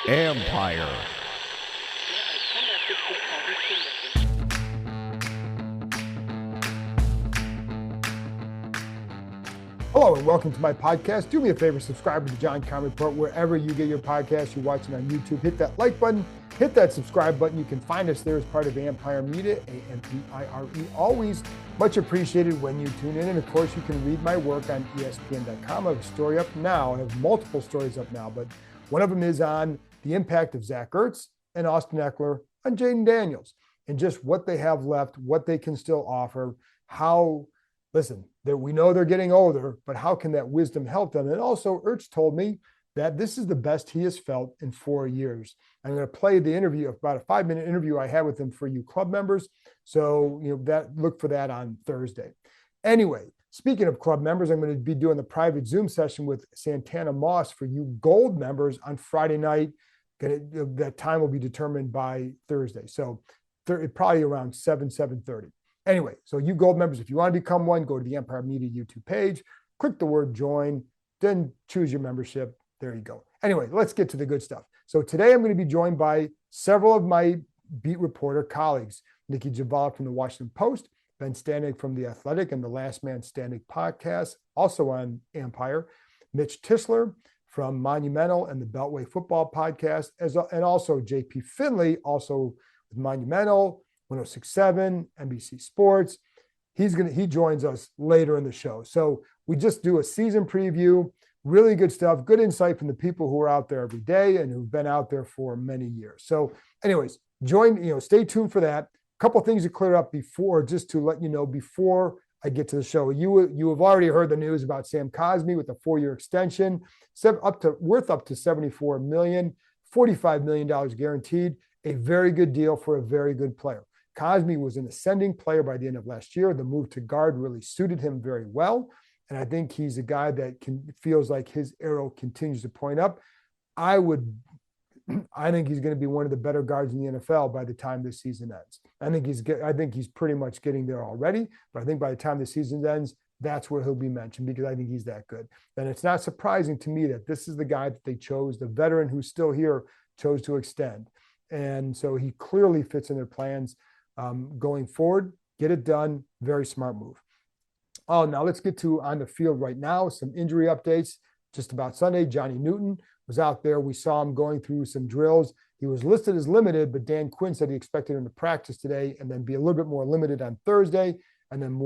Empire. Hello and welcome to my podcast. Do me a favor, subscribe to the John Conn Report wherever you get your podcasts. You're watching on YouTube. Hit that like button, hit that subscribe button. You can find us there as part of Empire Media, A-M-P-I-R-E. Always much appreciated when you tune in. And of course, you can read my work on ESPN.com. I have a story up now. I have multiple stories up now, but one of them is on the impact of Zach Ertz and Austin Eckler on Jaden Daniels and just what they have left, what they can still offer, how. Listen, we know they're getting older, but how can that wisdom help them? And also, Ertz told me that this is the best he has felt in 4 years. I'm going to play the interview, about a 5-minute interview I had with him for you club members. So, look for that on Thursday. Anyway, speaking of club members, I'm going to be doing the private Zoom session with Santana Moss for you gold members on Friday night. That time will be determined by Thursday. So probably around 7:30. Anyway, so you gold members, if you want to become one, go to the Empire Media YouTube page, click the word join, then choose your membership. There you go. Anyway, let's get to the good stuff. So today I'm going to be joined by several of my beat reporter colleagues, Nikki Javala from the Washington Post, Ben Standig from The Athletic and the Last Man Standing podcast, also on Empire, Mitch Tischler from Monumental and the Beltway Football podcast, and also JP Finley, also with Monumental, 106.7, NBC Sports. He joins us later in the show. So we just do a season preview, really good stuff, good insight from the people who are out there every day and who've been out there for many years. So anyways, stay tuned for that. A couple of things to clear up before, just to let you know, before I get to the show. You have already heard the news about Sam Cosmi with a 4-year extension, worth up to $74 million, $45 million guaranteed, a very good deal for a very good player. Cosmi was an ascending player by the end of last year. The move to guard really suited him very well. And I think he's a guy that feels like his arrow continues to point up. I think he's going to be one of the better guards in the NFL by the time this season ends. I think he's pretty much getting there already, but I think by the time the season ends, that's where he'll be mentioned because I think he's that good. And it's not surprising to me that this is the guy that they chose, the veteran who's still here, chose to extend. And so he clearly fits in their plans. Going forward, get it done. Very smart move. Oh, now let's get to on the field right now. Some injury updates just about Sunday. Johnny Newton was out there. We saw him going through some drills. He was listed as limited, but Dan Quinn said he expected him to practice today and then be a little bit more limited on Thursday and then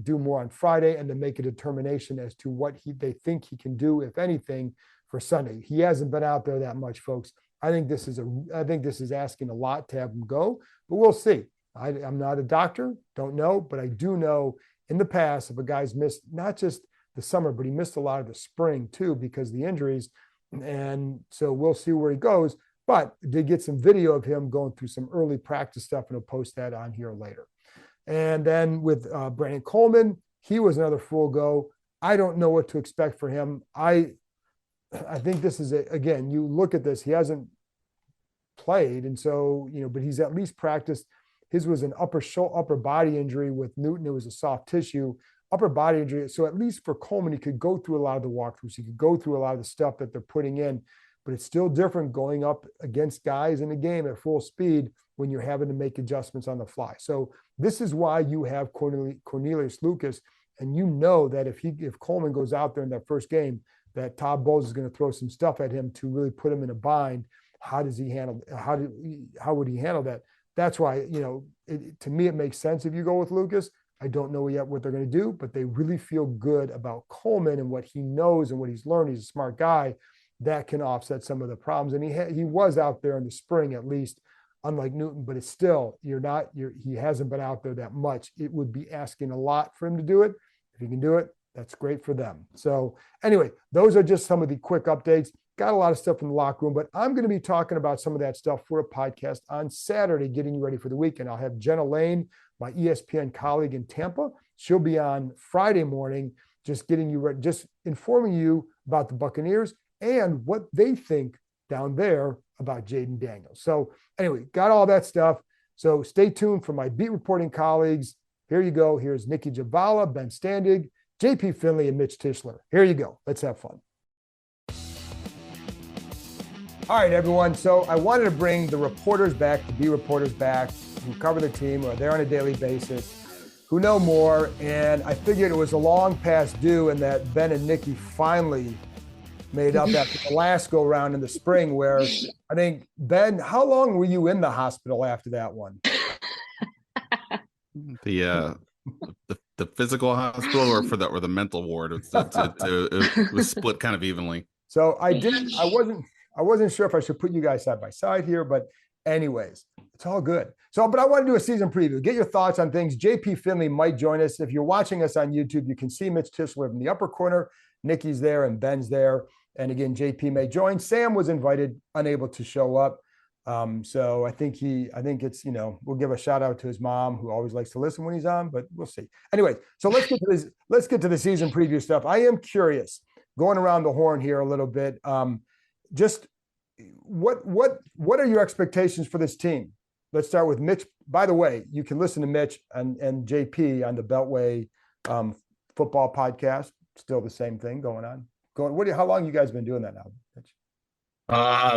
do more on Friday and then make a determination as to what they think he can do, if anything, for Sunday. He hasn't been out there that much, folks. I think this is asking a lot to have him go, but we'll see. I'm not a doctor, don't know, but I do know in the past, if a guy's missed not just the summer, but he missed a lot of the spring too because of the injuries. And so we'll see where he goes. But did get some video of him going through some early practice stuff, and I'll post that on here later. And then with Brandon Coleman, he was another full go. I don't know what to expect for him. I think this is, again, you look at this, he hasn't played. And so, but he's at least practiced. His was an upper body injury. With Newton, it was a soft tissue, upper body injury. So at least for Coleman, he could go through a lot of the walkthroughs. He could go through a lot of the stuff that they're putting in, but it's still different going up against guys in the game at full speed when you're having to make adjustments on the fly. So this is why you have Cornelius Lucas. And you know that if Coleman goes out there in that first game, that Todd Bowles is going to throw some stuff at him to really put him in a bind. How would he handle that? That's why, to me, it makes sense if you go with Lucas. I don't know yet what they're going to do, but they really feel good about Coleman and what he knows and what he's learned. He's a smart guy that can offset some of the problems. And he was out there in the spring, at least, unlike Newton, but it's still, he hasn't been out there that much. It would be asking a lot for him to do it. If he can do it, that's great for them. So anyway, those are just some of the quick updates. Got a lot of stuff in the locker room, but I'm going to be talking about some of that stuff for a podcast on Saturday, getting you ready for the weekend. I'll have Jenna Lane, my ESPN colleague in Tampa. She'll be on Friday morning, just getting you ready, just informing you about the Buccaneers and what they think down there about Jaden Daniels. So anyway, got all that stuff. So stay tuned for my beat reporting colleagues. Here you go. Here's Nikki Javala, Ben Standig, JP Finley, and Mitch Tischler. Here you go. Let's have fun. All right, everyone. So I wanted to bring the reporters back, the B reporters back, who cover the team, or they're on a daily basis, who know more. And I figured it was a long past due, and that Ben and Nikki finally made up after the last go round in the spring, where I think, Ben, how long were you in the hospital after that one? The physical hospital or the mental ward? It was split kind of evenly. So I wasn't sure if I should put you guys side by side here, but anyways, it's all good. So, but I want to do a season preview. Get your thoughts on things. JP Finley might join us. If you're watching us on YouTube, you can see Mitch Tisler in the upper corner. Nikki's there and Ben's there. And again, JP may join. Sam was invited, unable to show up. So I think it's, we'll give a shout out to his mom, who always likes to listen when he's on, but we'll see. Anyway, so let's get to the season preview stuff. I am curious, going around the horn here a little bit. Just what are your expectations for this team? Let's start with Mitch. By the way, you can listen to Mitch and JP on the Beltway football podcast. Still the same thing going on. How long you guys been doing that now, Mitch?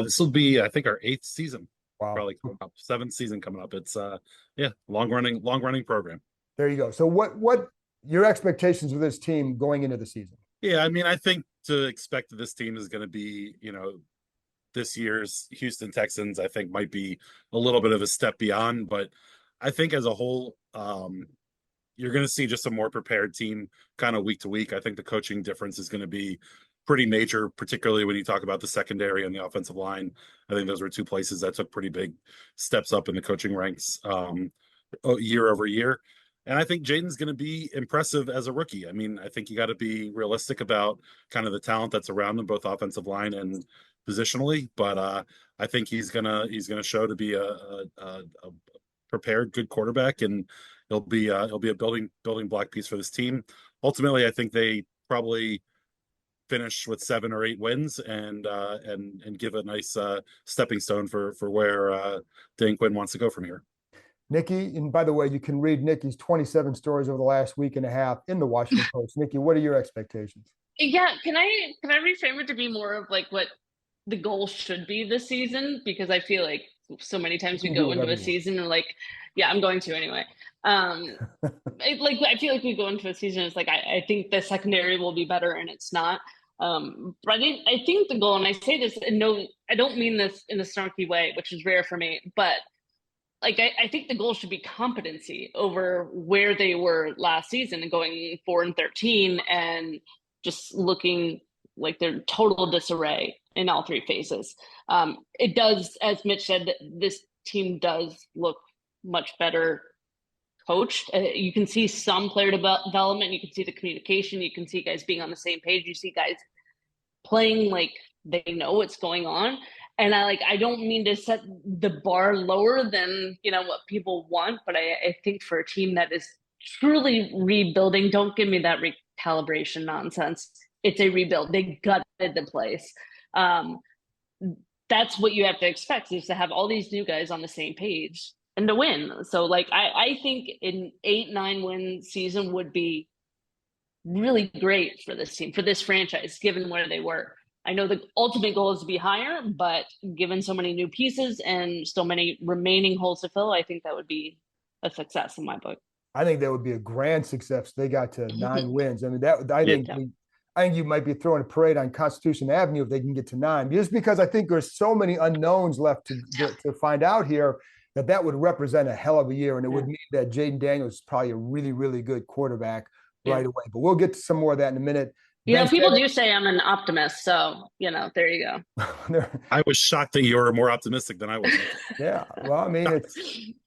This will be, I think, our 8th season. Wow. Probably coming up. 7th season coming up. It's long running program. There you go. So what your expectations for this team going into the season? Yeah, I mean, I think to expect that this team is going to be, this year's Houston Texans, I think might be a little bit of a step beyond, but I think as a whole, you're going to see just a more prepared team kind of week to week. I think the coaching difference is going to be pretty major, particularly when you talk about the secondary and the offensive line. I think those were two places that took pretty big steps up in the coaching ranks year over year. And I think Jaden's going to be impressive as a rookie. I mean, I think you got to be realistic about kind of the talent that's around him, both offensive line and positionally. But I think he's gonna show to be a prepared, good quarterback, and he'll be a building block piece for this team. Ultimately, I think they probably finish with 7 or 8 wins and give a nice stepping stone for where Dan Quinn wants to go from here. Nikki, and by the way, you can read Nikki's 27 stories over the last week and a half in the Washington Post. Nikki, what are your expectations? Yeah, can I reframe it to be more of like what the goal should be this season? Because I feel like so many times we go into a season and like, yeah, I'm going to anyway. I feel like we go into a season, it's like I think the secondary will be better, and it's not. But I think the goal, and I say this, and no, I don't mean this in a snarky way, which is rare for me, but like I think the goal should be competency over where they were last season and going 4-13 and just looking like they're total disarray in all 3 phases. It does, as Mitch said, this team does look much better coached. You can see some player development. You can see the communication. You can see guys being on the same page. You see guys playing like they know what's going on. And I don't mean to set the bar lower than, what people want, but I think for a team that is truly rebuilding, don't give me that recalibration nonsense. It's a rebuild. They gutted the place. That's what you have to expect, is to have all these new guys on the same page and to win. So I think an 8-9 win season would be really great for this team, for this franchise, given where they were. I know the ultimate goal is to be higher, but given so many new pieces and so many remaining holes to fill, I think that would be a success in my book. I think that would be a grand success. They got to 9 wins. I mean, I think you might be throwing a parade on Constitution Avenue if they can get to 9, just because I think there's so many unknowns left to find out here that would represent a hell of a year. And it would mean that Jaden Daniels is probably a really, really good quarterback right away. But we'll get to some more of that in a minute. People do say I'm an optimist, so there you go. I was shocked that you were more optimistic than I was. Yeah, well, I mean,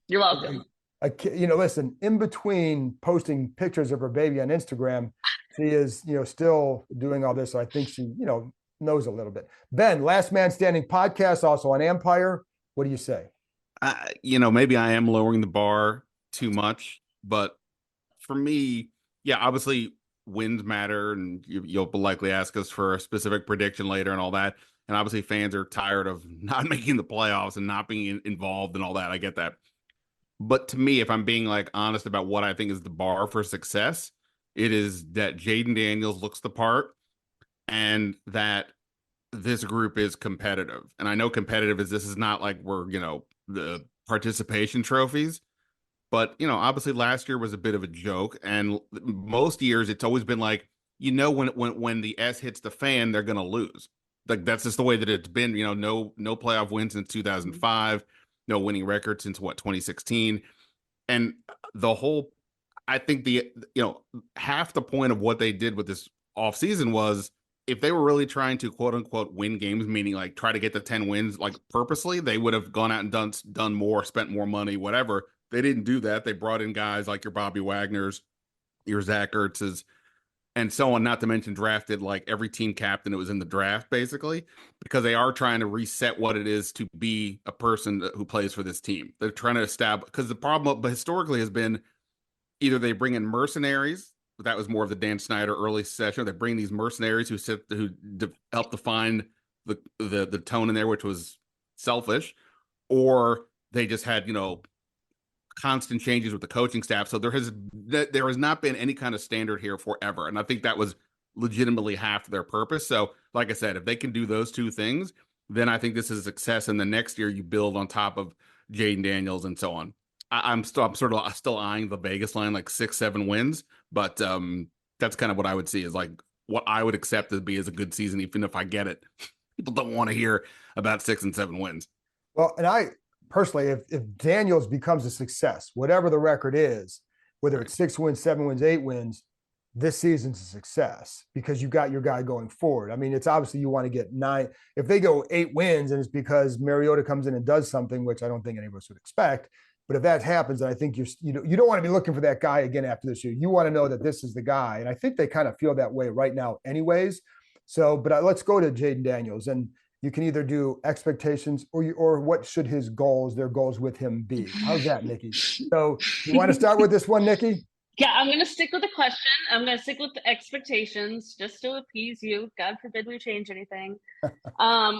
you're welcome. Listen, in between posting pictures of her baby on Instagram, she is, still doing all this. So I think she, knows a little bit. Ben, Last Man Standing podcast, also on Empire. What do you say? Maybe I am lowering the bar too much, but for me, yeah, obviously wins matter, and you'll likely ask us for a specific prediction later and all that. And obviously fans are tired of not making the playoffs and not being involved and all that. I get that. But to me, if I'm being honest about what I think is the bar for success, it is that Jaden Daniels looks the part, and that this group is competitive. And I know competitive is this is not like we're, the participation trophies, but obviously last year was a bit of a joke. And most years it's always been like, when the S hits the fan, they're gonna lose. Like that's just the way that it's been, no playoff wins since 2005, no winning record since what, 2016. And the whole I think half the point of what they did with this offseason was if they were really trying to quote unquote win games, meaning like try to get the 10 wins like purposely, they would have gone out and done more, spent more money, whatever. They didn't do that. They brought in guys like your Bobby Wagner's, your Zach Ertz's, and so on, not to mention drafted like every team captain that was in the draft, basically, because they are trying to reset what it is to be a person who plays for this team. They're trying to establish, because the problem historically has been either they bring in mercenaries. That was more of the Dan Snyder early session. They bring these mercenaries who help define the tone in there, which was selfish, or they just had constant changes with the coaching staff. So there has not been any kind of standard here forever, and I think that was legitimately half their purpose. So, like I said, if they can do those two things, then I think this is a success. And the next year you build on top of Jaden Daniels and so on. I'm still eyeing the Vegas line like 6-7 wins, but that's kind of what I would see is like what I would accept to be as a good season, even if I get it. People don't want to hear about 6 and 7 wins. Well, and I personally, if Daniels becomes a success, whatever the record is, whether it's 6 wins, 7 wins, 8 wins, this season's a success because you got your guy going forward. I mean, it's obviously you want to get 9. If they go 8 wins and it's because Mariota comes in and does something, which I don't think any of us would expect. But if that happens, I think you don't want to be looking for that guy again after this year. You want to know that this is the guy. And I think they kind of feel that way right now anyways. So, but let's go to Jaden Daniels. And you can either do expectations or what should their goals with him be? How's that, Nikki? So you want to start with this one, Nikki? Yeah, I'm going to stick with the question. I'm going to stick with the expectations just to appease you. God forbid we change anything. No, I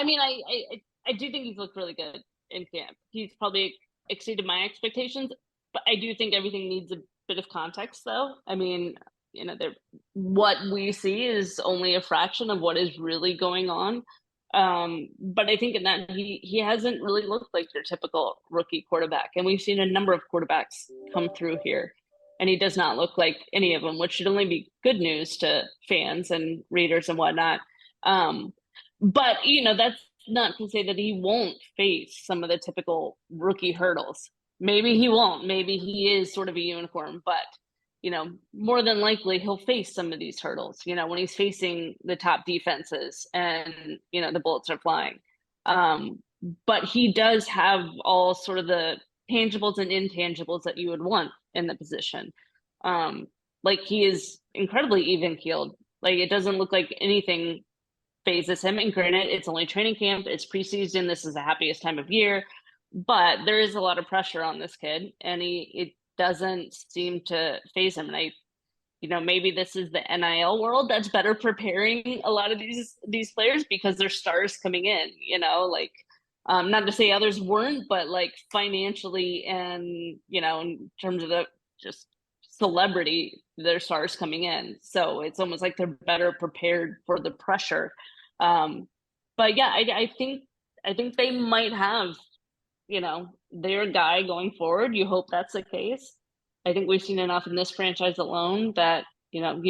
mean, I do think he's looked really good in camp. He's probably exceeded my expectations, but I do think everything needs a bit of context, though. I mean, what we see is only a fraction of what is really going on. But I think in that he hasn't really looked like your typical rookie quarterback. And we've seen a number of quarterbacks come through here. And he does not look like any of them, which should only be good news to fans and readers and whatnot. But, that's not to say that he won't face some of the typical rookie hurdles. Maybe he won't. Maybe he is sort of a unicorn, but more than likely he'll face some of these hurdles, when he's facing the top defenses and, the bullets are flying. But he does have all sort of the tangibles and intangibles that you would want in the position. Like he is incredibly even keeled. Like it doesn't look like anything phases him. And granted, it's only training camp, it's preseason, this is the happiest time of year, but there is a lot of pressure on this kid, and it doesn't seem to phase him. And maybe this is the NIL world that's better preparing a lot of these players because they're stars coming in, not to say others weren't, but like financially and, in terms of the just celebrity, they're stars coming in. So it's almost like they're better prepared for the pressure. But yeah, I think they might have, their guy going forward. You hope that's the case. I think we've seen enough in this franchise alone that, you'd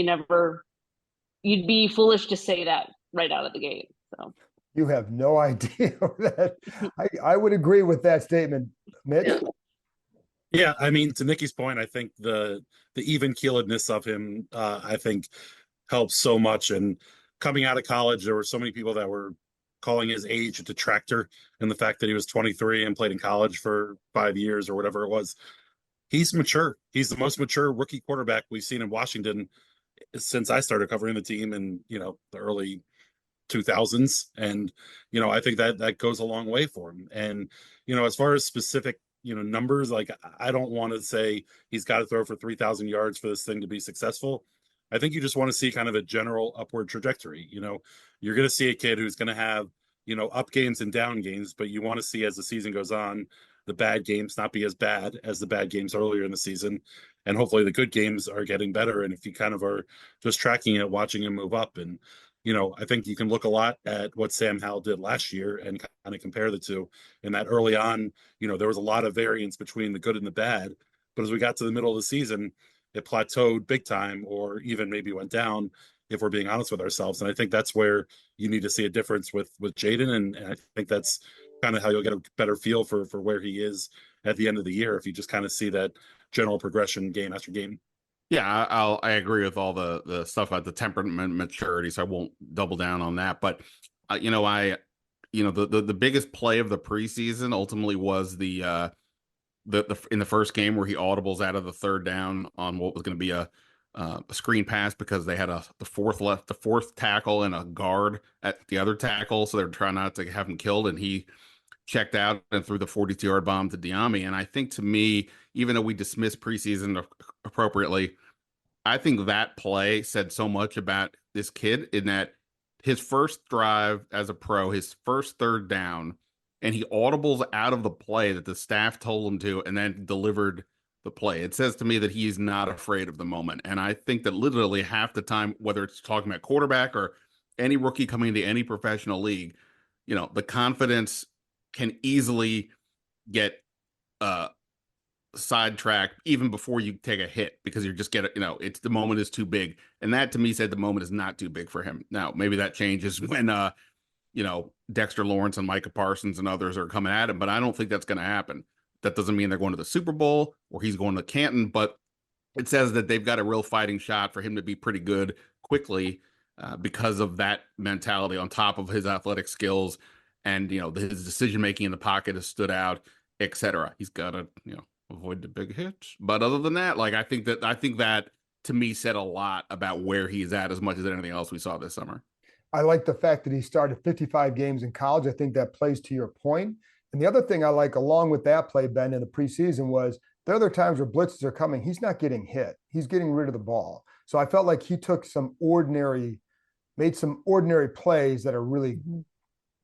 be foolish to say that right out of the gate. So you have no idea that I would agree with that statement, Mitch. Yeah, I mean, to Nikki's point, I think the even keeledness of him, I think, helps so much. And coming out of college, there were so many people that were calling his age a detractor, and the fact that he was 23 and played in college for 5 years or whatever it was. He's mature. He's the most mature rookie quarterback we've seen in Washington since I started covering the team in the early 2000s. And I think that goes a long way for him. And as far as specific numbers, like I don't want to say he's got to throw for 3,000 yards for this thing to be successful. I think you just want to see kind of a general upward trajectory. You're going to see a kid who's going to have up games and down games, but you want to see as the season goes on the bad games not be as bad as the bad games earlier in the season, and hopefully the good games are getting better. And if you kind of are just tracking it, watching him move up, and I think you can look a lot at what Sam Howell did last year and kind of compare the two. And that early on, there was a lot of variance between the good and the bad. But as we got to the middle of the season, it plateaued big time, or even maybe went down, if we're being honest with ourselves. And I think that's where you need to see a difference with Jaden. And I think that's kind of how you'll get a better feel for where he is at the end of the year, if you just kind of see that general progression game after game. Yeah, I agree with all the stuff about the temperament maturity, so I won't double down on that. But the biggest play of the preseason ultimately was the in the first game where he audibles out of the third down on what was going to be a screen pass because they had the fourth tackle and a guard at the other tackle, so they're trying not to have him killed, and he checked out and threw the 42-yard bomb to Diami. And I think, to me, even though we dismissed preseason appropriately, I think that play said so much about this kid, in that his first drive as a pro, his first third down, and he audibles out of the play that the staff told him to, and then delivered the play. It says to me that he's not afraid of the moment. And I think that literally half the time, whether it's talking about quarterback or any rookie coming into any professional league, the confidence can easily get sidetracked even before you take a hit, because you're just it's the moment is too big. And that, to me, said the moment is not too big for him. Now, maybe that changes when Dexter Lawrence and Micah Parsons and others are coming at him, but I don't think that's going to happen. That doesn't mean they're going to the Super Bowl or he's going to Canton, but it says that they've got a real fighting shot for him to be pretty good quickly, because of that mentality, on top of his athletic skills, and his decision making in the pocket has stood out, etc. He's got to avoid the big hits, but other than that, I think that to me said a lot about where he's at, as much as anything else we saw this summer. I like the fact that he started 55 games in college. I think that plays to your point. And the other thing I like along with that play, Ben, in the preseason was the other times where blitzes are coming, he's not getting hit. He's getting rid of the ball. So I felt like he took made some ordinary plays that are really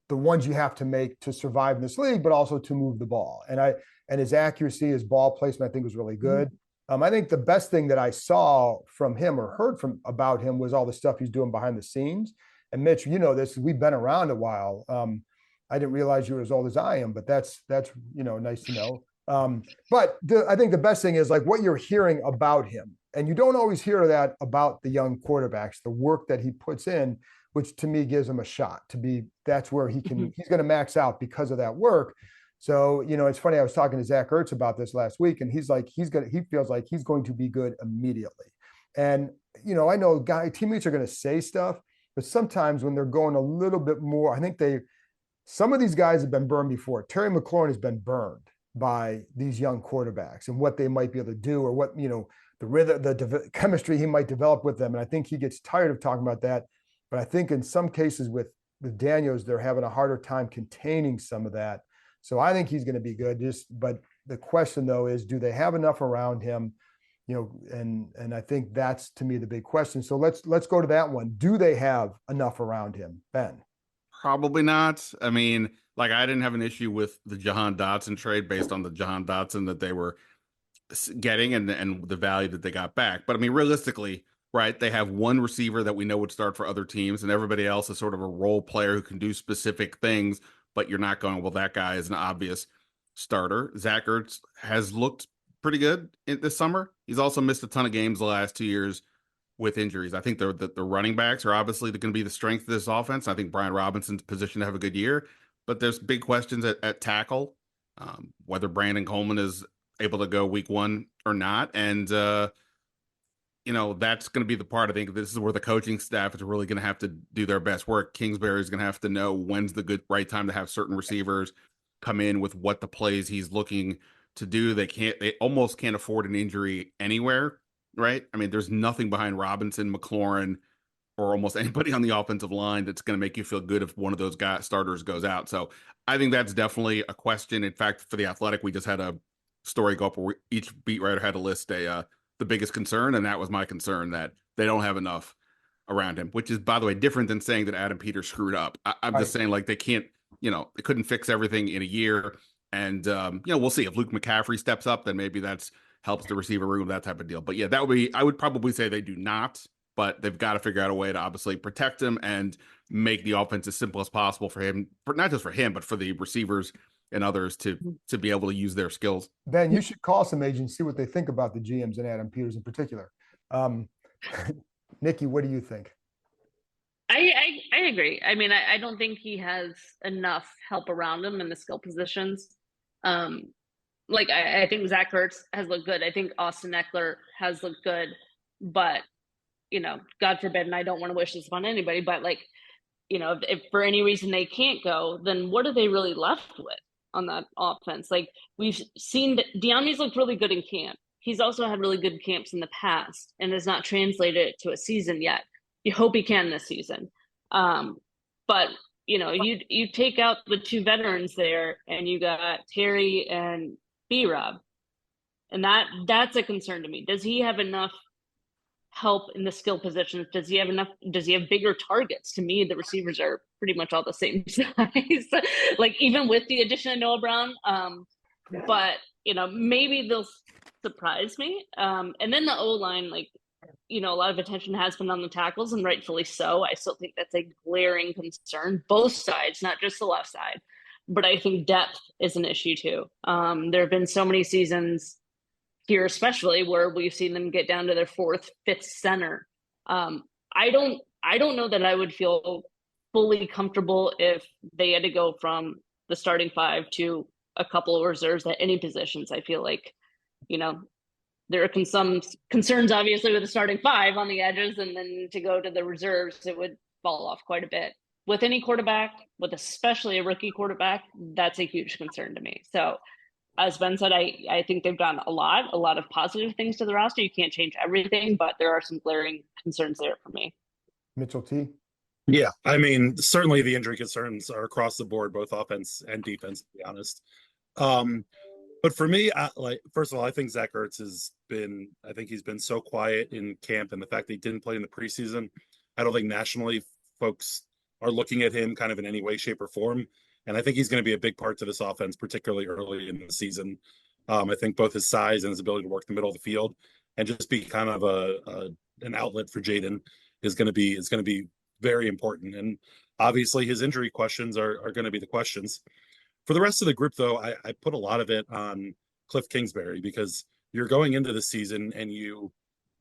the ones you have to make to survive in this league, but also to move the ball. And his accuracy, his ball placement, I think was really good. I think the best thing that I saw from him or heard about him was all the stuff he's doing behind the scenes. And Mitch, this, we've been around a while. I didn't realize you were as old as I am, but that's nice to know. But I think the best thing is what you're hearing about him. And you don't always hear that about the young quarterbacks, the work that he puts in, which to me gives him a shot that's where he's going to max out because of that work. So, it's funny. I was talking to Zach Ertz about this last week, and he's like, he feels like he's going to be good immediately. And, I know teammates are going to say stuff, but sometimes when they're going a little bit more, I think some of these guys have been burned before. Terry McLaurin has been burned by these young quarterbacks and what they might be able to do, or what, the rhythm, the chemistry he might develop with them. And I think he gets tired of talking about that. But I think in some cases with Daniels, they're having a harder time containing some of that. So I think he's going to be good. But the question though is, do they have enough around him? And I think that's, to me, the big question. So let's go to that one. Do they have enough around him, Ben? Probably not. I mean, I didn't have an issue with the Jahan Dotson trade based on the Jahan Dotson that they were getting and the value that they got back. But I mean, realistically, right, they have one receiver that we know would start for other teams, and everybody else is sort of a role player who can do specific things, but you're not going, well, that guy is an obvious starter. Zach Ertz has looked pretty good this summer. He's also missed a ton of games the last 2 years with injuries. I think the running backs are obviously going to be the strength of this offense. I think Brian Robinson's positioned to have a good year, but there's big questions at tackle, whether Brandon Coleman is able to go week one or not. And, that's going to be the part. I think this is where the coaching staff is really going to have to do their best work. Kingsbury is going to have to know when's the right time to have certain receivers come in with what the plays he's looking to do. They almost can't afford an injury anywhere, right? I mean, there's nothing behind Robinson, McLaurin, or almost anybody on the offensive line that's going to make you feel good if one of those starters goes out. So I think that's definitely a question. In fact, for The Athletic, we just had a story go up where each beat writer had to list the biggest concern, and that was my concern, that they don't have enough around him, which is, by the way, different than saying that Adam Peters screwed up. I'm just saying, they can't, they couldn't fix everything in a year. And, we'll see if Luke McCaffrey steps up, then maybe that's helps the receiver room, that type of deal. But yeah, I would probably say they do not, but they've got to figure out a way to obviously protect him and make the offense as simple as possible for him, for not just for him, but for the receivers and others to be able to use their skills. Ben, you should call some agents, see what they think about the GMs and Adam Peters in particular. Nikki, what do you think? I agree. I mean, I don't think he has enough help around him in the skill positions. Like I think Zach Ertz has looked good. I think Austin Eckler has looked good, but God forbid, and I don't want to wish this upon anybody, but like, if for any reason they can't go, then what are they really left with on that offense? Like we've seen that De'Ami's looked really good in camp. He's also had really good camps in the past and has not translated it to a season yet. You hope he can this season. But you take out the two veterans there and you got Terry and B-Rob. And that's a concern to me. Does he have enough help in the skill positions? Does he have bigger targets? To me, the receivers are pretty much all the same size. Like even with the addition of Noah Brown. But maybe they'll surprise me. And then the O-line, like, a lot of attention has been on the tackles, and rightfully so. I still think that's a glaring concern, both sides, not just the left side. But I think depth is an issue too. There have been so many seasons here, especially where we've seen them get down to their fourth, fifth center. I don't know that I would feel fully comfortable if they had to go from the starting five to a couple of reserves at any positions. I feel like, there are some concerns, obviously, with the starting five on the edges, and then to go to the reserves, it would fall off quite a bit. With any quarterback, with especially a rookie quarterback, that's a huge concern to me. So, as Ben said, I think they've done a lot of positive things to the roster. You can't change everything, but there are some glaring concerns there for me. Mitchell T. Yeah, I mean, certainly the injury concerns are across the board, both offense and defense, to be honest. But for me, first of all, I think Zach Ertz he's been so quiet in camp, and the fact that he didn't play in the preseason, I don't think nationally folks are looking at him kind of in any way, shape, or form. And I think he's going to be a big part to this offense, particularly early in the season. I think both his size and his ability to work the middle of the field and just be kind of an outlet for Jaden is going to be very important. And obviously his injury questions are going to be the questions. For the rest of the group, though, I put a lot of it on Cliff Kingsbury, because you're going into the season and you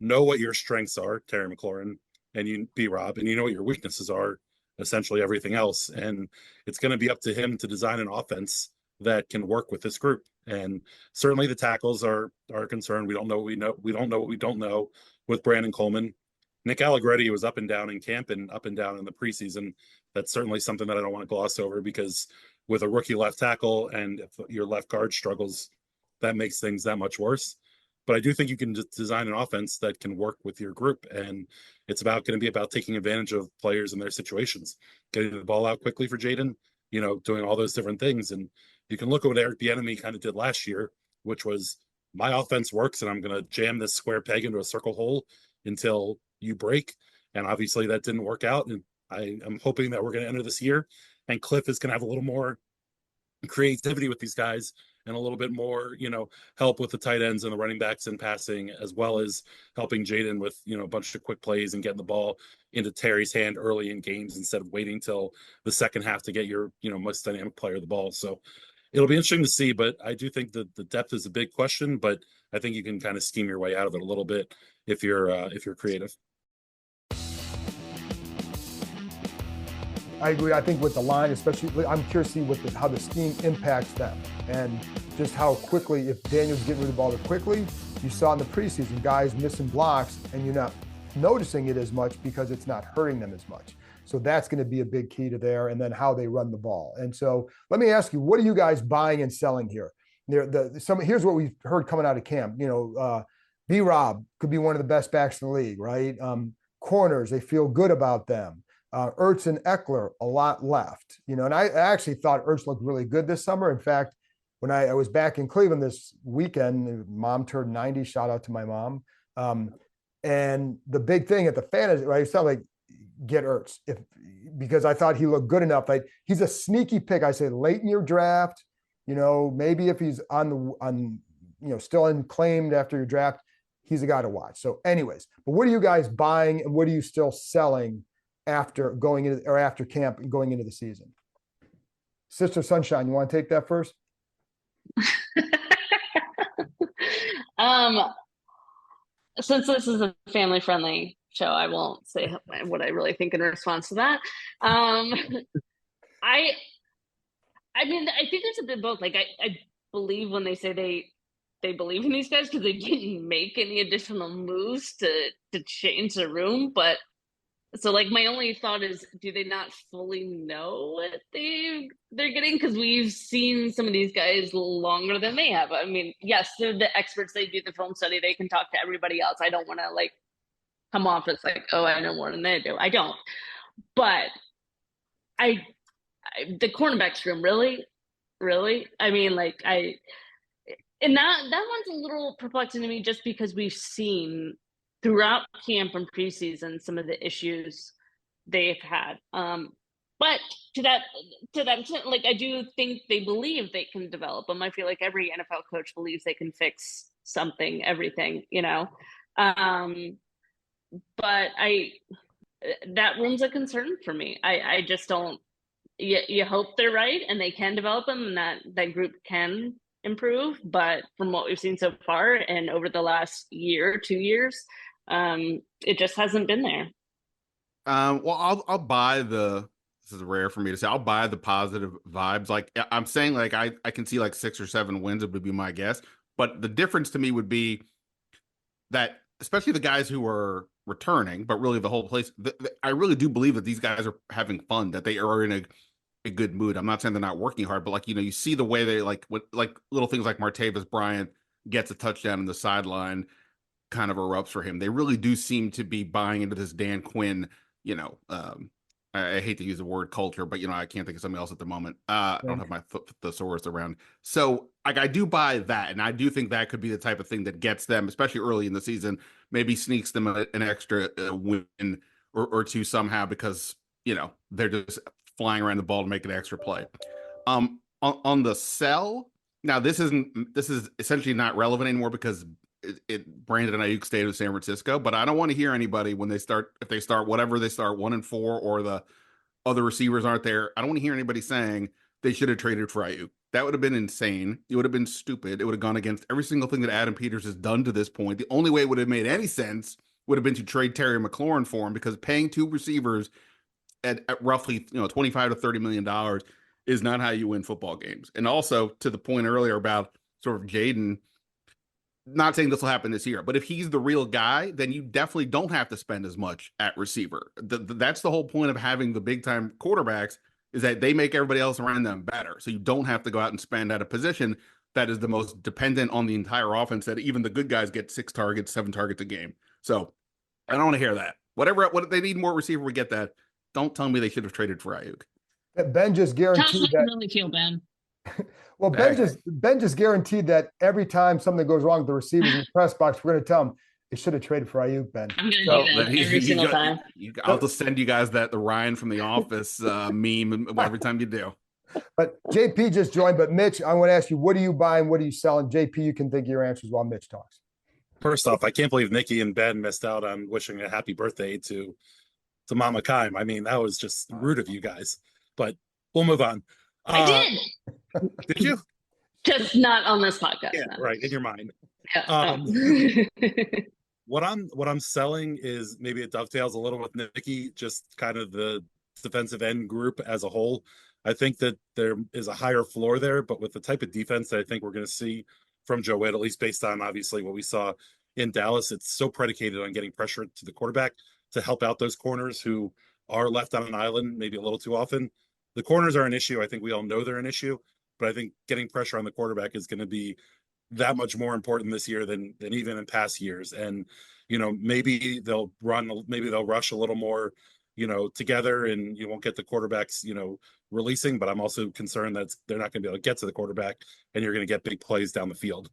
know what your strengths are, Terry McLaurin, and you B-Rob, and you know what your weaknesses are, essentially everything else. And it's going to be up to him to design an offense that can work with this group. And certainly the tackles are a concern. We don't know what we know. We don't know what we don't know with Brandon Coleman. Nick Allegretti was up and down in camp and up and down in the preseason. That's certainly something that I don't want to gloss over, because with a rookie left tackle and if your left guard struggles, that makes things that much worse. But I do think you can design an offense that can work with your group. And it's going to be about taking advantage of players in their situations, getting the ball out quickly for Jaden, doing all those different things. And you can look at what Eric Bieniemy kind of did last year, which was, my offense works and I'm going to jam this square peg into a circle hole until you break. And obviously that didn't work out. And I am hoping that we're going to enter this year and Cliff is going to have a little more creativity with these guys and a little bit more, help with the tight ends and the running backs and passing, as well as helping Jaden with, a bunch of quick plays and getting the ball into Terry's hand early in games instead of waiting till the second half to get your, most dynamic player the ball. So it'll be interesting to see, but I do think that the depth is a big question, but I think you can kind of scheme your way out of it a little bit if you're creative. I agree. I think with the line, especially, I'm curious to see how the scheme impacts them and just how quickly, if Daniel's getting rid of the ball quickly, you saw in the preseason guys missing blocks and you're not noticing it as much because it's not hurting them as much. So that's going to be a big key to there, and then how they run the ball. And so let me ask you, what are you guys buying and selling here? Here's what we've heard coming out of camp. B-Rob could be one of the best backs in the league, right? Corners, they feel good about them. Ertz and Eckler, a lot left, and I actually thought Ertz looked really good this summer. In fact, when I was back in Cleveland this weekend, mom turned 90, shout out to my mom. And the big thing at the fantasy, right, it sounded like get Ertz because I thought he looked good enough. Like he's a sneaky pick. I say late in your draft, maybe if he's still unclaimed after your draft, he's a guy to watch. So, anyways, but what are you guys buying and what are you still selling after going into or after camp and going into the season? Sister Sunshine, you want to take that first? um, since this is a family friendly show, I won't say what I really think in response to that. I I mean, I think there's a bit of both. Like I believe when they say they believe in these guys because they didn't make any additional moves to change the room. But so like my only thought is, do they not fully know what they're getting? Because we've seen some of these guys longer than they have. I mean, yes, they're the experts. They do the film study. They can talk to everybody else. I don't want to like come off as like, oh, I know more than they do. I don't. But the cornerbacks room, really. I mean, like and that one's a little perplexing to me, just because we've seen throughout camp and preseason some of the issues they've had. But to that extent, like I do think they believe they can develop them. I feel like every NFL coach believes they can fix something, everything, you know. But that room's a concern for me. I just don't. You hope they're right and they can develop them and that group can improve. But from what we've seen so far and over the last year, 2 years, it just hasn't been there. Well, I'll buy the. This is rare for me to say. I'll buy the positive vibes. Like I'm saying, like I can see like 6 or 7 wins. It would be my guess. But the difference to me would be that, especially the guys who are returning, but really the whole place. I really do believe that these guys are having fun. That they are in a good mood. I'm not saying they're not working hard, but like, you see the way they like little things like Martavis Bryant gets a touchdown in the sideline kind of erupts for him. They really do seem to be buying into this Dan Quinn, I hate to use the word culture, but I can't think of something else at the moment. I don't have my thesaurus around. So like I do buy that. And I do think that could be the type of thing that gets them, especially early in the season, maybe sneaks them an extra win or two somehow, because, they're just flying around the ball to make an extra play. On the sell, now this is essentially not relevant anymore because Brandon Ayuk stayed with San Francisco, but I don't want to hear anybody when if they start 1-4 or the other receivers aren't there. I don't want to hear anybody saying they should have traded for Ayuk. That would have been insane. It would have been stupid. It would have gone against every single thing that Adam Peters has done to this point. The only way it would have made any sense would have been to trade Terry McLaurin for him, because paying 2 receivers at roughly $25 to $30 million is not how you win football games. And also, to the point earlier about sort of Jaden, not saying this will happen this year, but if he's the real guy, then you definitely don't have to spend as much at receiver. That's the whole point of having the big time quarterbacks, is that they make everybody else around them better. So you don't have to go out and spend at a position that is the most dependent on the entire offense, that even the good guys get 6 targets, 7 targets a game. So I don't want to hear that. What they need more receiver, we get that. Don't tell me they should have traded for Ayuk. Ben just guaranteed that. Really feel, Ben. Well, Ben just guaranteed that every time something goes wrong with the receivers in the press box, we're going to tell them they should have traded for Ayuk, Ben. I'm going to do that every single time. I'll just send you guys the Ryan from The Office meme every time you do. But JP just joined. But Mitch, I want to ask you, what are you buying? What are you selling? JP, you can think of your answers while Mitch talks. First off, I can't believe Nikki and Ben missed out on wishing a happy birthday to Mama Kime. I mean, that was just rude of you guys. But we'll move on. I did. Did you? Just not on this podcast. Yeah, no. right, in your mind. Yeah. What I'm selling is, maybe it dovetails a little with Nikki, just kind of the defensive end group as a whole. I think that there is a higher floor there, but with the type of defense that I think we're going to see from Joe Witt, at least based on obviously what we saw in Dallas, it's so predicated on getting pressure to the quarterback to help out those corners who are left on an island maybe a little too often. The corners are an issue. I think we all know they're an issue, but I think getting pressure on the quarterback is going to be that much more important this year than even in past years. And, maybe they'll rush a little more, together, and you won't get the quarterbacks, releasing, but I'm also concerned that they're not going to be able to get to the quarterback and you're going to get big plays down the field.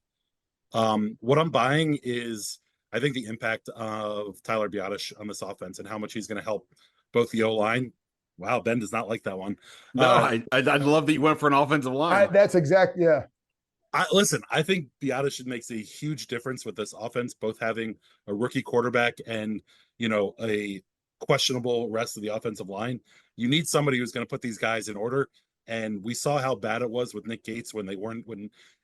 What I'm buying is, I think, the impact of Tyler Biotish on this offense and how much he's going to help both the O-line. Wow, Ben does not like that one. No, I love that you went for an offensive line. That's exactly, yeah. I think Biotis makes a huge difference with this offense, both having a rookie quarterback and, a questionable rest of the offensive line. You need somebody who's going to put these guys in order. And we saw how bad it was with Nick Gates when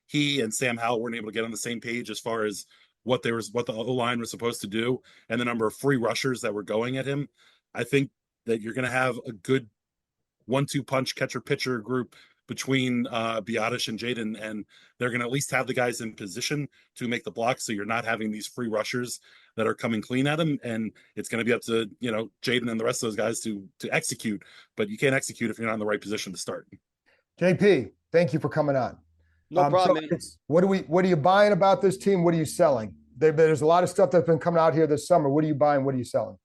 he and Sam Howell weren't able to get on the same page as far as what the O-line was supposed to do and the number of free rushers that were going at him. I think that you're going to have a good 1-2 punch catcher pitcher group between Biotis and Jaden, and they're going to at least have the guys in position to make the block, so you're not having these free rushers that are coming clean at him, and it's going to be up to Jaden and the rest of those guys to execute, but you can't execute if you're not in the right position to start. JP, thank you for coming on. No problem, man. What are you buying about this team? What are you selling? There's a lot of stuff that's been coming out here this summer. What are you buying? What are you selling?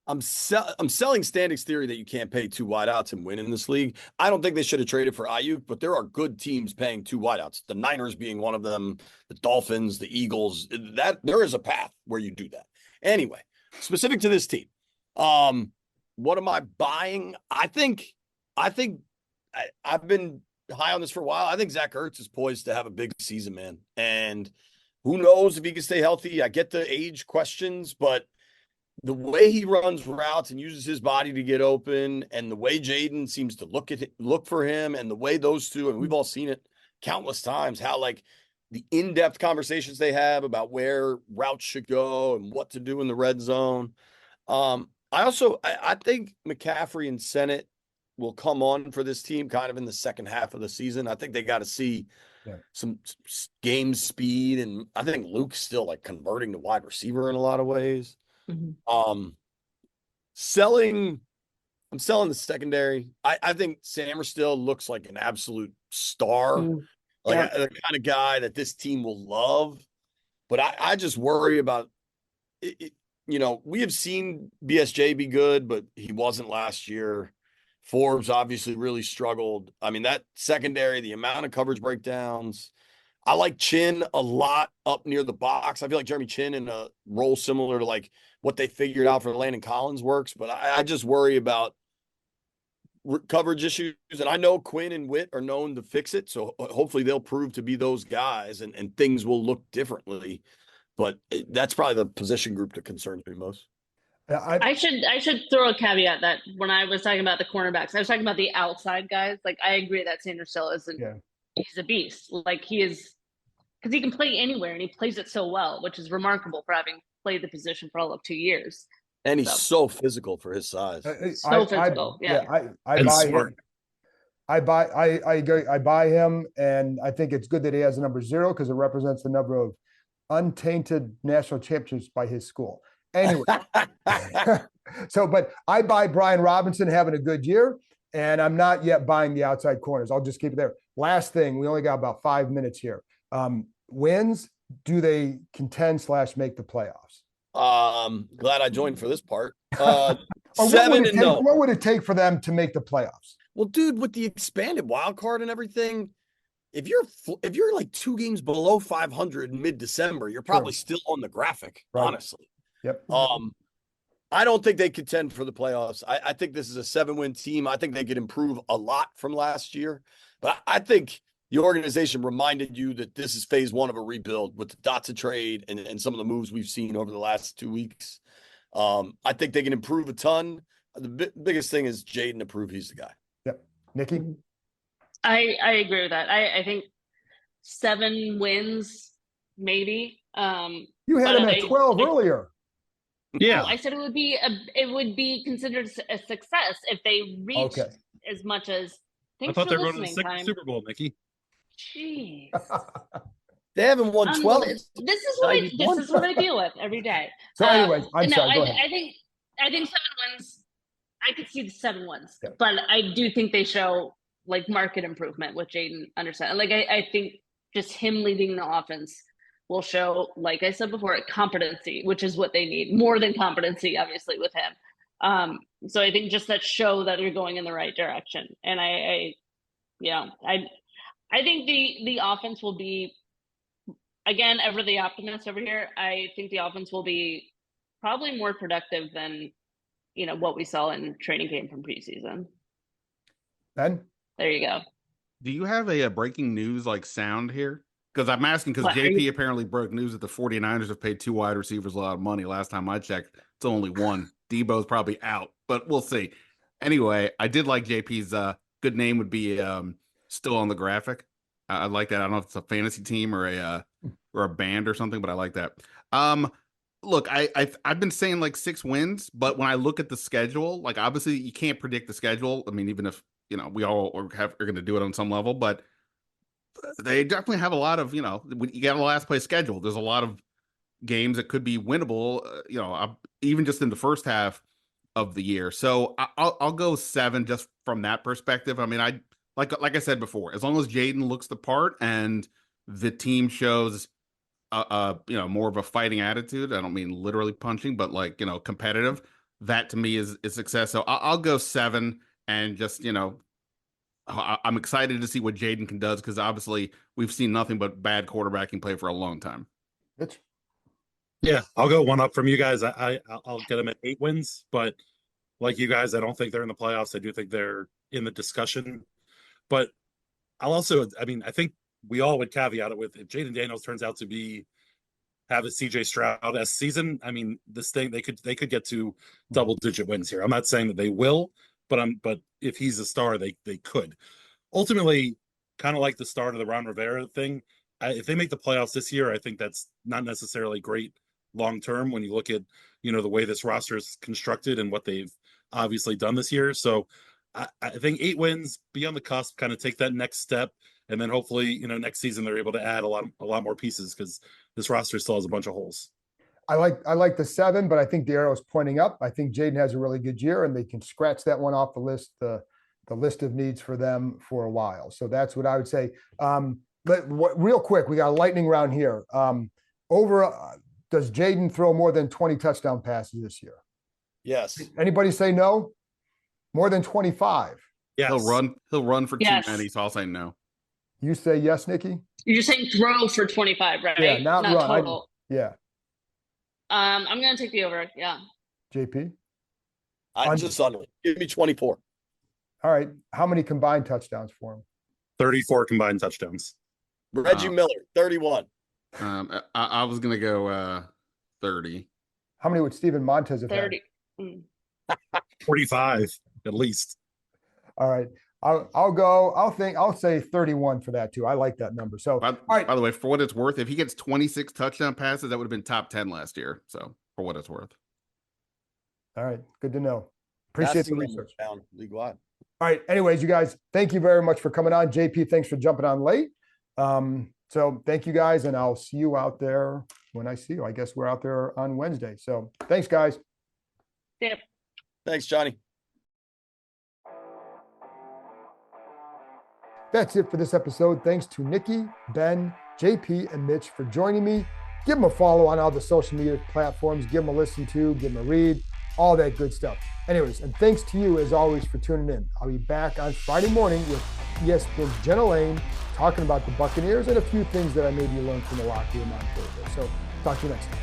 I'm selling Standig's theory that you can't pay 2 wideouts and win in this league. I don't think they should have traded for Ayuk, but there are good teams paying 2 wideouts. The Niners being one of them, the Dolphins, the Eagles. That there is a path where you do that. Anyway, specific to this team, what am I buying? I think I've been high on this for a while. I think Zach Ertz is poised to have a big season, man. And who knows if he can stay healthy? I get the age questions, but the way he runs routes and uses his body to get open, and the way Jaden seems to look for him, and the way those two, and we've all seen it countless times, how like the in-depth conversations they have about where routes should go and what to do in the red zone. I think McCaffrey and Sennett will come on for this team kind of in the second half of the season. I think they got to see some game speed, and I think Luke's still like converting to wide receiver in a lot of ways. Mm-hmm. I'm selling the secondary. I think Sammer still looks like an absolute star, the kind of guy that this team will love. But I just worry about it. We have seen BSJ be good, but he wasn't last year. Forbes obviously really struggled. I mean, that secondary, the amount of coverage breakdowns. I like Chin a lot up near the box. I feel like Jeremy Chin in a role similar to like what they figured out for Landon Collins works, but I just worry about coverage issues. And I know Quinn and Witt are known to fix it, so hopefully they'll prove to be those guys, and things will look differently. But that's probably the position group that concerns me most. I should throw a caveat that when I was talking about the cornerbacks, I was talking about the outside guys. Like I agree that Sanders still isn't. Yeah. He's a beast. Like he is, because he can play anywhere and he plays it so well, which is remarkable for having played the position for all of 2 years. And he's so physical for his size. Physical. I buy him. I agree. I buy him, and I think it's good that he has the number 0 because it represents the number of untainted national championships by his school. Anyway, but I buy Brian Robinson having a good year, and I'm not yet buying the outside corners. I'll just keep it there. Last thing, we only got about 5 minutes here. Wins, do they contend / make the playoffs? Glad I joined for this part. 7-0. What would it take for them to make the playoffs? Well, dude, with the expanded wild card and everything, if you're like 2 games below 500 in mid-December, you're probably still on the graphic, honestly. Yep. I don't think they contend for the playoffs. I think this is a 7-win team. I think they could improve a lot from last year, but I think the organization reminded you that this is phase 1 of a rebuild with the Dotson trade and some of the moves we've seen over the last 2 weeks. I think they can improve a ton. The biggest thing is Jaden to prove he's the guy. Yep. Nikki? I agree with that. I think 7 wins, maybe. You had him at 12 earlier. Yeah, I said it would be considered a success if they reached as much as. I thought they were going to the Super Bowl, Nikki. Jeez. They haven't won 12. This is what I deal with every day. So, anyways, I'm sorry. Go ahead. I think 7 wins. I could see the 7 wins, but I do think they show like market improvement with Jaden understand. Like I think just him leading the offense will show, like I said before, competency, which is what they need more than competency, obviously, with him. So I think just that show that you're going in the right direction. And I think the offense will be, again, ever the optimist over here. I think the offense will be probably more productive than, what we saw in training camp from preseason. Ben? There you go. Do you have a breaking news like sound here? Because I'm asking because What are JP you? apparently broke news that the 49ers have paid 2 wide receivers a lot of money. Last time I checked, it's only one. Debo's probably out, but we'll see. Anyway, I did like JP's good name would be still on the graphic. I like that. I don't know if it's a fantasy team or a band or something, but I like that. Um, Look, I've been saying like 6 wins, but when I look at the schedule, like obviously you can't predict the schedule. I mean, even if we all are going to do it on some level, but they definitely have a lot of you got a last place schedule. There's a lot of games that could be winnable. Even just in the first half of the year. So I'll go 7 just from that perspective. I mean, I like I said before, as long as Jaden looks the part and the team shows more of a fighting attitude. I don't mean literally punching, but like competitive. That to me is success. So I'll go 7 and just I'm excited to see what Jaden can does because obviously we've seen nothing but bad quarterbacking play for a long time. Mitch? Yeah, I'll go one up from you guys. I'll get them at 8 wins, but like you guys, I don't think they're in the playoffs. I do think they're in the discussion. But I'll also, I mean, I think we all would caveat it with if Jaden Daniels turns out to have a CJ Stroud-esque season. I mean, this thing they could get to double-digit wins here. I'm not saying that they will, but if he's a star, they could. Ultimately, kind of like the start of the Ron Rivera thing. If they make the playoffs this year, I think that's not necessarily great long term when you look at the way this roster is constructed and what they've obviously done this year. So I think 8 wins, be on the cusp, kind of take that next step, and then hopefully next season they're able to add a lot more pieces because this roster still has a bunch of holes. I like the 7, but I think the arrow is pointing up. I think Jaden has a really good year, and they can scratch that one off the list, the list of needs for them for a while. So that's what I would say. Real quick, we got a lightning round here. Does Jaden throw more than 20 touchdown passes this year? Yes. Anybody say no? More than 25? Yes. He'll run for Yes. too many, so I'll say no. You say yes, Nikki? You're saying throw for 25, right? Yeah, not run. Total. Yeah. I'm going to take the over. Yeah. JP? I'm just under. Give me 24. All right. How many combined touchdowns for him? 34 combined touchdowns. Reggie Miller, 31. I was gonna go 30. How many would Steven Montez have 30. had? 45 at least. All right. I'll say 31 for that too. I like that number. So By all right. the way, for what it's worth, if he gets 26 touchdown passes, that would have been top 10 last year. So for what it's worth. All right. Good to know. Appreciate the Passing research. down league wide. All right. Anyways, you guys, thank you very much for coming on. JP, thanks for jumping on late. So thank you guys, and I'll see you out there when I see you. I guess we're out there on Wednesday. So thanks, guys. Yep. Thanks, Johnny. That's it for this episode. Thanks to Nikki, Ben, JP, and Mitch for joining me. Give them a follow on all the social media platforms. Give them a listen to, give them a read, all that good stuff. Anyways, and thanks to you as always for tuning in. I'll be back on Friday morning with ESPN's Jenna Lane talking about the Buccaneers and a few things that I maybe learned from the locker room on Thursday. So talk to you next time.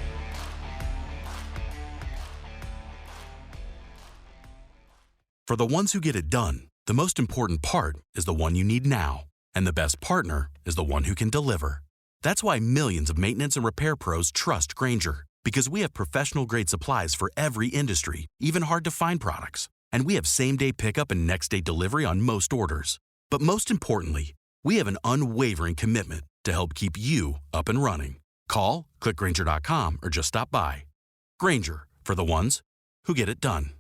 For the ones who get it done, the most important part is the one you need now. And the best partner is the one who can deliver. That's why millions of maintenance and repair pros trust Grainger, because we have professional-grade supplies for every industry, even hard-to-find products. And we have same-day pickup and next-day delivery on most orders. But most importantly, we have an unwavering commitment to help keep you up and running. Call, click Grainger.com, or just stop by. Grainger, for the ones who get it done.